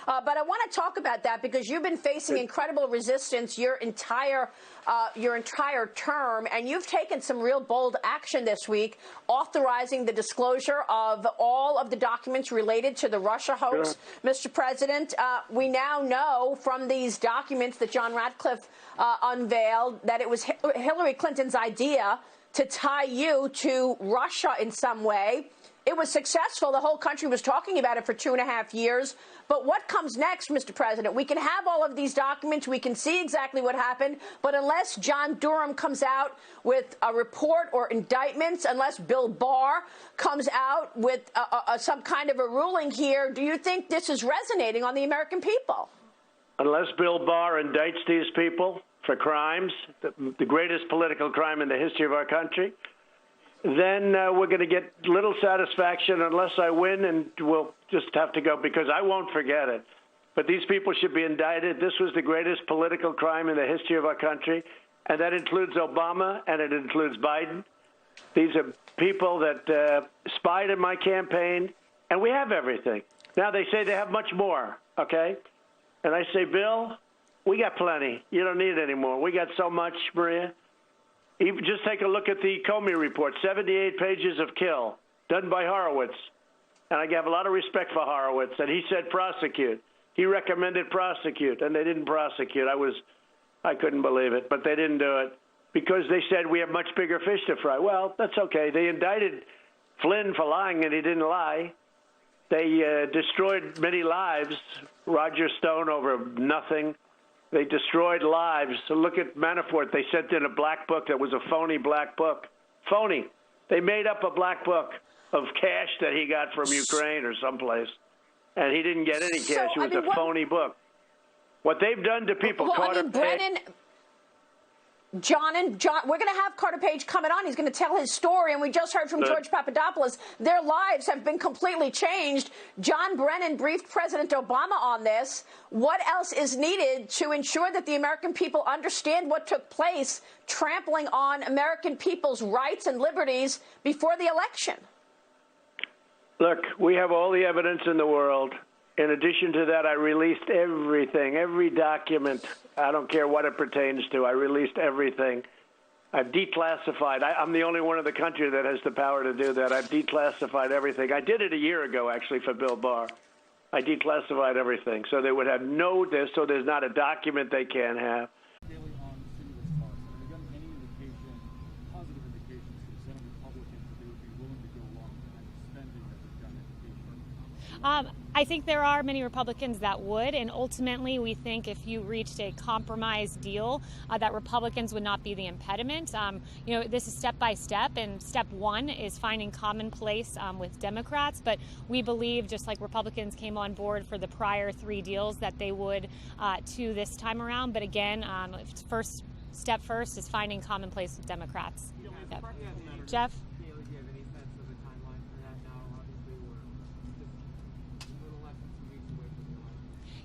But I want to talk about that because you've been facing incredible resistance your entire term, and you've taken some real bold action this week, authorizing the disclosure of all of the documents related to the Russia hoax. Sure. Mr. President, we now know from these documents that John Ratcliffe unveiled that it was Hillary Clinton's idea to tie you to Russia in some way. It was successful. The whole country was talking about it for 2.5 years. But what comes next, Mr. President? We can have all of these documents. We can see exactly what happened. But unless John Durham comes out with a report or indictments, unless Bill Barr comes out with some kind of a ruling here, do you think this is resonating on the American people? Unless Bill Barr indicts these people for crimes, the greatest political crime in the history of our country, then we're going to get little satisfaction unless I win, and we'll just have to go because I won't forget it. But these people should be indicted. This was the greatest political crime in the history of our country, and that includes Obama and it includes Biden. These are people that spied in my campaign, and we have everything. Now they say they have much more, okay? And I say, Bill, we got plenty. You don't need any more. We got so much, Maria. Even just take a look at the Comey report, 78 pages of kill, done by Horowitz. And I have a lot of respect for Horowitz. And he said prosecute. He recommended prosecute, and they didn't prosecute. I couldn't believe it, but they didn't do it because they said we have much bigger fish to fry. Well, that's okay. They indicted Flynn for lying, and he didn't lie. They destroyed many lives. Roger Stone over nothing. They destroyed lives. So look at Manafort. They sent in a black book that was a phony black book. Phony. They made up a black book of cash that he got from Ukraine or someplace. And he didn't get any cash. It was a phony book. What they've done to people, John, we're going to have Carter Page coming on. He's going to tell his story, and we just heard from George Papadopoulos. Their lives have been completely changed. John Brennan briefed President Obama on this. What else is needed to ensure that the American people understand what took place, trampling on American people's rights and liberties before the election? Look, we have all the evidence in the world. In addition to that, I released everything, every document. I don't care what it pertains to. I released everything. I've declassified. I'm the only one in the country that has the power to do that. I've declassified everything. I did it a year ago, actually, for Bill Barr. I declassified everything. So they would have so there's not a document they can't have. I think there are many Republicans that would, and ultimately we think if you reached a compromise deal, that Republicans would not be the impediment. This is step by step, and step one is finding common place with Democrats, but we believe, just like Republicans came on board for the prior 3 deals, that they would to this time around. But again, step first is finding common place with Democrats. Yep. Jeff?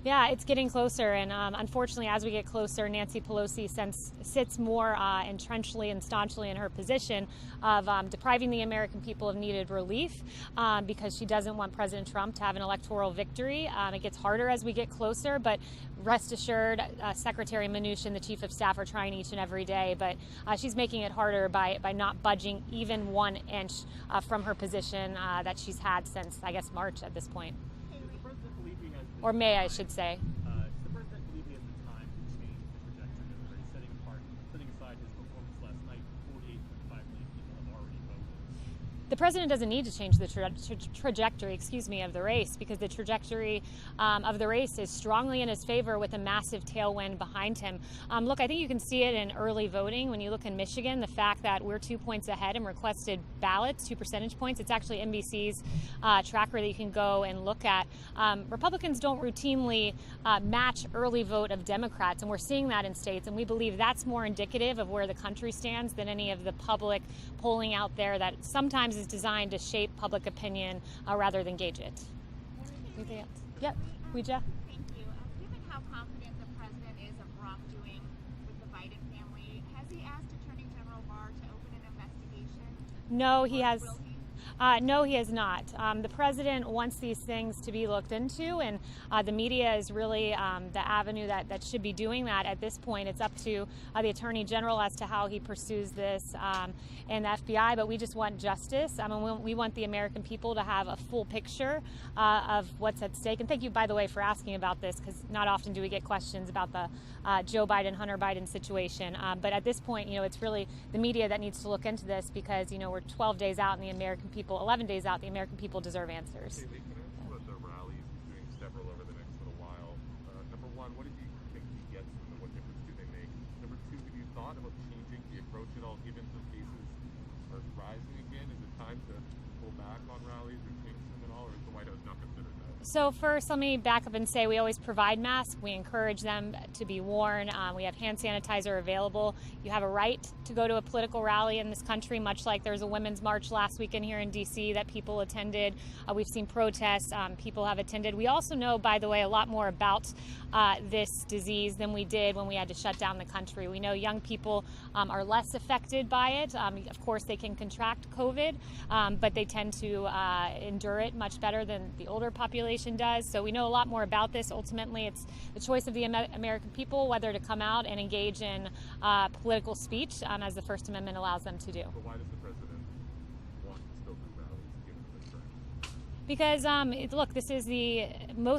Yeah, it's getting closer, and unfortunately, as we get closer, Nancy Pelosi sits more entrenchedly and staunchly in her position of depriving the American people of needed relief because she doesn't want President Trump to have an electoral victory. It gets harder as we get closer, but rest assured, Secretary Mnuchin, the Chief of Staff, are trying each and every day, but she's making it harder by not budging even 1 inch from her position that she's had since, I guess, March at this point. Or May, I should say. The president believed he has the time to change the trajectory of the race, setting aside his performance last night, 48.5 million people have already voted. The president doesn't need to change the trajectory, of the race, because the trajectory of the race is strongly in his favor with a massive tailwind behind him. Look, I think you can see it in early voting. When you look in Michigan, the fact that we're 2 points ahead in requested ballots, 2 percentage points. It's actually NBC's tracker that you can go and look at. Republicans don't routinely match early vote of Democrats, and we're seeing that in states, and we believe that's more indicative of where the country stands than any of the public polling out there that sometimes is designed to shape public opinion rather than gauge it. Anything else? Yep. Ouija? Thank you. Given how confident the president is of wrongdoing with the Biden family, has he asked Attorney General Barr to open an investigation? No, he has. No, he has not. The president wants these things to be looked into, and the media is really the avenue that should be doing that at this point. It's up to the Attorney General as to how he pursues this and the FBI, but we just want justice. We want the American people to have a full picture of what's at stake. And thank you, by the way, for asking about this, because not often do we get questions about the Joe Biden, Hunter Biden situation. But at this point, it's really the media that needs to look into this, because, we're 12 days out and the American people, 11 days out, the American people deserve answers. Hey, can I ask you about the rallies? He's doing several over the next little while. Number one, what did you think he gets from them? What difference do they make? Number two, have you thought about changing the approach at all, given the cases are rising again? Is it time to pull back on rallies or change them at all, or is the White House not considered that? So first, let me back up and say we always provide masks. We encourage them to be worn. We have hand sanitizer available. You have a right to go to a political rally in this country, much like there's a women's march last weekend here in D.C. that people attended. We've seen protests. People have attended. We also know, by the way, a lot more about this disease than we did when we had to shut down the country. We know young people are less affected by it. Of course, they can contract COVID, but they tend to endure it much better than the older population does. So we know a lot more about this. Ultimately, it's the choice of the American people whether to come out and engage in political speech, as the First Amendment allows them to do. But why does the president want to still do rallies, given the threat? Because, look, this is the most